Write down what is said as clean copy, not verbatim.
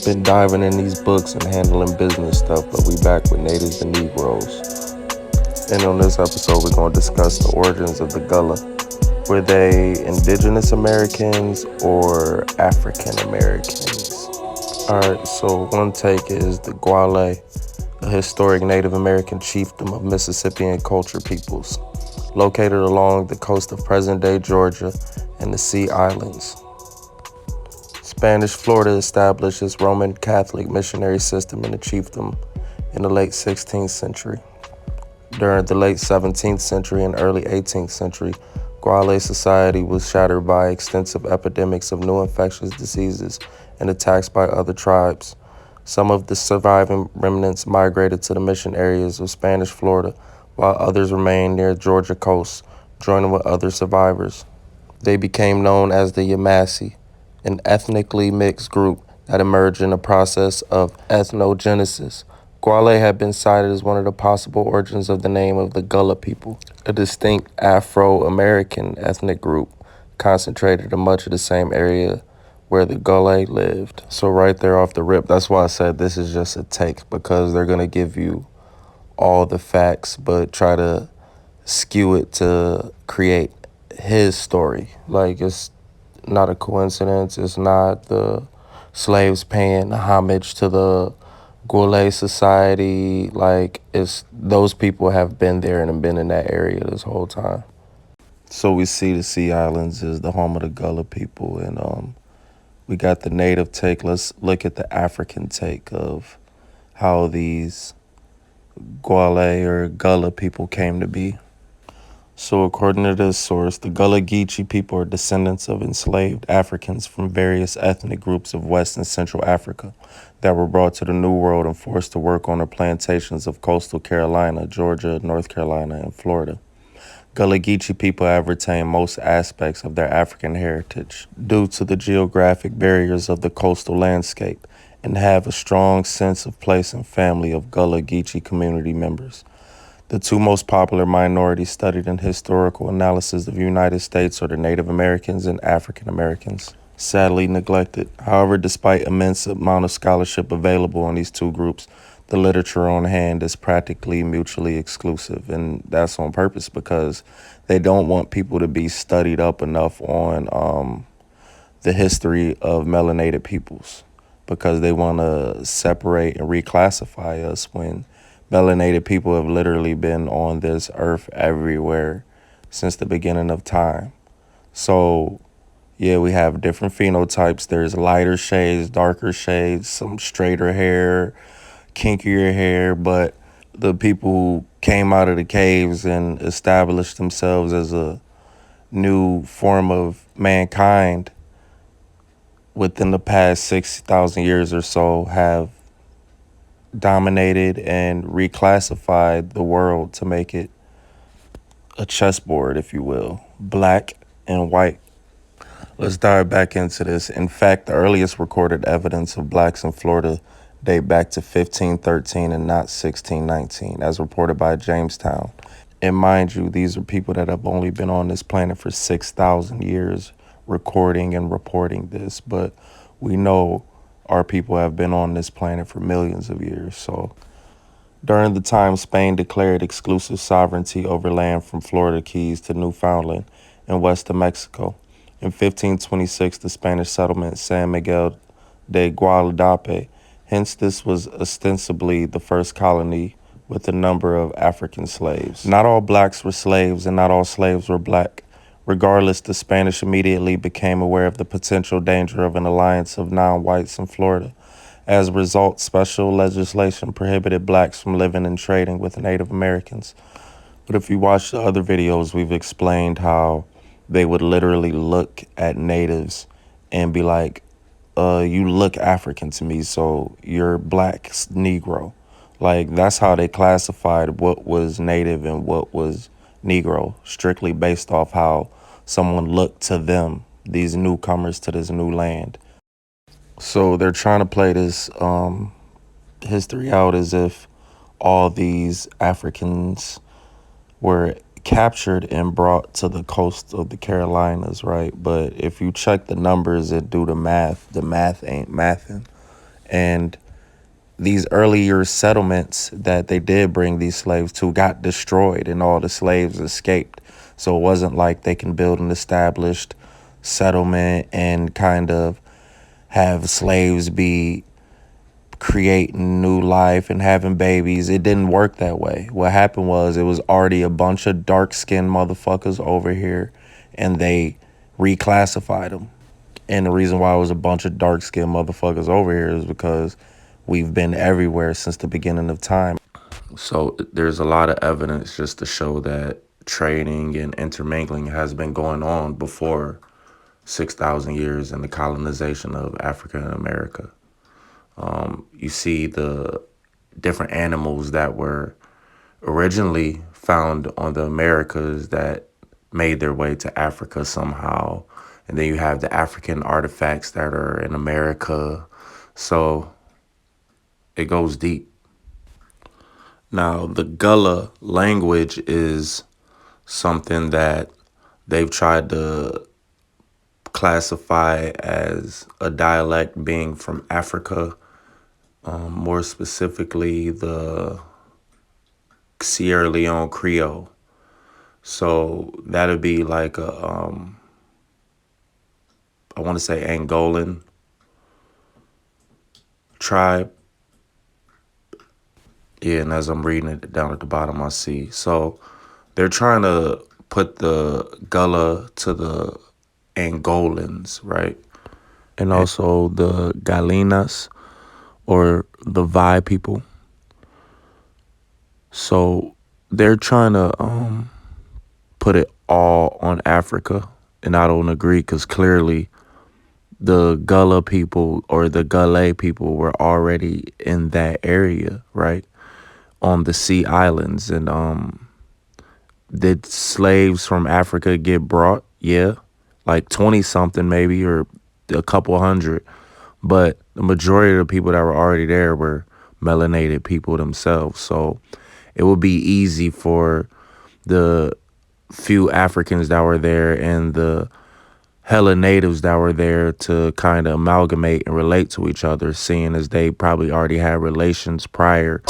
Been diving in these books and handling business stuff, but we back with natives and Negroes. And on this episode, we're going to discuss the origins of the Gullah. Were they indigenous Americans or African Americans? Alright, so one take is the Gullah, a historic Native American chiefdom of Mississippian culture peoples, located along the coast of present-day Georgia and the Sea Islands. Spanish Florida established its Roman Catholic missionary system in the chiefdom in the late 16th century. During the late 17th century and early 18th century, Gullah society was shattered by extensive epidemics of new infectious diseases and attacks by other tribes. Some of the surviving remnants migrated to the mission areas of Spanish Florida, while others remained near Georgia coast, joining with other survivors. They became known as the Yamasee, an ethnically mixed group that emerged in the process of ethnogenesis. Gullah had been cited as one of the possible origins of the name of the Gullah people, a distinct Afro-American ethnic group concentrated in much of the same area where the Gullah lived. So right there off the rip, that's why I said this is just a take, because they're going to give you all the facts but try to skew it to create his story. Like, it's not a coincidence. It's not the slaves paying homage to the Gullah society. Like, it's those people have been there and have been in that area this whole time. So we see the Sea Islands is the home of the Gullah people, and we got the native take. Let's look at the African take of how these Gullah or Gullah people came to be. So according to this source, the Gullah Geechee people are descendants of enslaved Africans from various ethnic groups of West and Central Africa that were brought to the New World and forced to work on the plantations of coastal Carolina, Georgia, North Carolina, and Florida. Gullah Geechee people have retained most aspects of their African heritage due to the geographic barriers of the coastal landscape and have a strong sense of place and family of Gullah Geechee community members. The two most popular minorities studied in historical analysis of the United States are the Native Americans and African Americans, sadly neglected. However, despite immense amount of scholarship available on these two groups, the literature on hand is practically mutually exclusive, and that's on purpose because they don't want people to be studied up enough on the history of melanated peoples, because they want to separate and reclassify us when melanated people have literally been on this earth everywhere since the beginning of time. So, yeah, we have different phenotypes. There's lighter shades, darker shades, some straighter hair, kinkier hair, but the people who came out of the caves and established themselves as a new form of mankind within the past 6,000 years or so have dominated and reclassified the world to make it a chessboard, if you will, black and white. Let's dive back into this. In fact, the earliest recorded evidence of blacks in Florida date back to 1513 and not 1619, as reported by Jamestown. And mind you, these are people that have only been on this planet for 6,000 years recording and reporting this, but we know our people have been on this planet for millions of years. So during the time Spain declared exclusive sovereignty over land from Florida Keys to Newfoundland and west of Mexico, in 1526, the Spanish settlement San Miguel de Guadalupe. Hence, this was ostensibly the first colony with a number of African slaves. Not all blacks were slaves and not all slaves were black. Regardless, the Spanish immediately became aware of the potential danger of an alliance of non-whites in Florida. As a result, special legislation prohibited blacks from living and trading with Native Americans. But if you watch the other videos, we've explained how they would literally look at natives and be like, you look African to me, so you're black Negro. Like, that's how they classified what was native and what was Negro, strictly based off how someone looked to them, these newcomers to this new land. So they're trying to play this history out as if all these Africans were captured and brought to the coast of the Carolinas, right? But if you check the numbers and do the math ain't mathing. And these earlier settlements that they did bring these slaves to got destroyed and all the slaves escaped. So it wasn't like they can build an established settlement and kind of have slaves be creating new life and having babies. It didn't work that way. What happened was it was already a bunch of dark-skinned motherfuckers over here, and they reclassified them. And the reason why it was a bunch of dark-skinned motherfuckers over here is because we've been everywhere since the beginning of time. So there's a lot of evidence just to show that trading and intermingling has been going on before 6,000 years in the colonization of Africa and America. You see the different animals that were originally found on the Americas that made their way to Africa somehow. And then you have the African artifacts that are in America. So it goes deep. Now, the Gullah language is something that they've tried to classify as a dialect being from Africa, more specifically the Sierra Leone Creole. So that'd be like I want to say Angolan tribe. Yeah, and as I'm reading it down at the bottom, I see. So they're trying to put the Gullah to the Angolans, right? And also the Galinas or the Vai people. So they're trying to put it all on Africa, and I don't agree because clearly the Gullah people or the Gullah people were already in that area, right? On the Sea Islands. And did slaves from Africa get brought? Yeah, like 20 something maybe, or a couple hundred. But the majority of the people that were already there were melanated people themselves. So it would be easy for the few Africans that were there and the hella natives that were there to kind of amalgamate and relate to each other, seeing as they probably already had relations prior